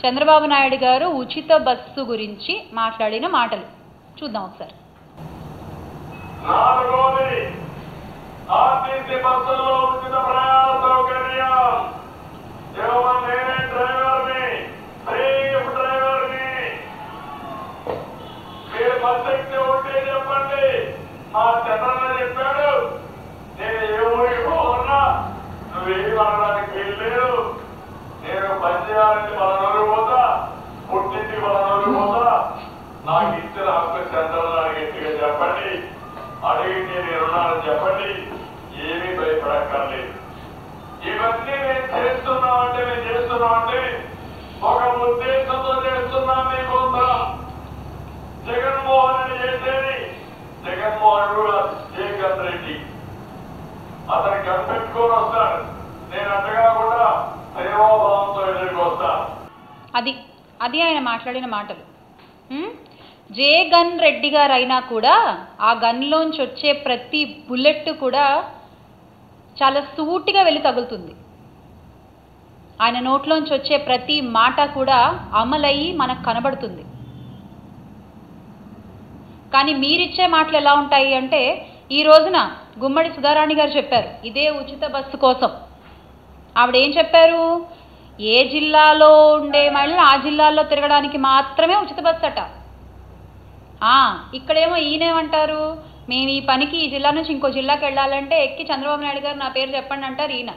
చంద్రబాబు నాయుడు గారు ఉచిత బస్సు గురించి మాట్లాడిన మాటలు చూద్దాం ఒకసారి. ఆర్టీసీ బస్సుల్లో ఉచిత ప్రయాణ సౌకర్యం. నేనే డ్రైవర్ని, సేఫ్ డ్రైవర్ని. మీరు బస్సు ఎక్కితే ఉంటే చెప్పండి. మా చంద్రన్న చెప్పాడు, నేను ఏ ఊరికి పోతున్నా నువ్వేమి అనడానికి వీల్లేదు. నేను పని చేయాలంటే 10 రోజులు పోతా, పుట్టింటి 10 రోజులు పోతా. నాకు ఇచ్చిన హక్కు చంద్రన్న గట్టిగా చెప్పండి, అడిగితే నేనున్నానని చెప్పండి. ఏమీ భయపడక్కర్లేదు. ఇవన్నీ నేను చేస్తున్నామంటే ఒక ఉద్దేశంతో చేస్తున్నాం. మీకోసం జగన్మోహన్ రెడ్డి చేసేది, జగన్మోహన్ జగన్ రెడ్డి అతను కనిపెట్టుకొని వస్తాడు. నేను అడ్డగా కూడా సేవాభావంతో ఎదురుకు వస్తాను. అది ఆయన మాట్లాడిన మాటలు. జగన్ రెడ్డి గారు అయినా కూడా ఆ గన్లోంచి వచ్చే ప్రతి బుల్లెట్ కూడా చాలా సూటిగా వెళ్ళి తగులుతుంది. ఆయన నోట్లోంచి వచ్చే ప్రతి మాట కూడా అమలయ్యి మనకు కనబడుతుంది. కానీ మీరిచ్చే మాటలు ఎలా ఉంటాయి అంటే, ఈ రోజున గుమ్మడి సుధారాణి గారు చెప్పారు ఇదే ఉచిత బస్సు కోసం. ఆవిడ ఏం చెప్పారు, ఏ జిల్లాలో ఉండే మహిళలు ఆ జిల్లాల్లో తిరగడానికి మాత్రమే ఉచిత బస్సు అట. ఇక్కడేమో ఈయనేమంటారు, మేము ఈ పనికి ఈ జిల్లా నుంచి ఇంకో జిల్లాకి వెళ్ళాలంటే ఎక్కి చంద్రబాబు నాయుడు గారు నా పేరు చెప్పండి అంటారు ఈయన.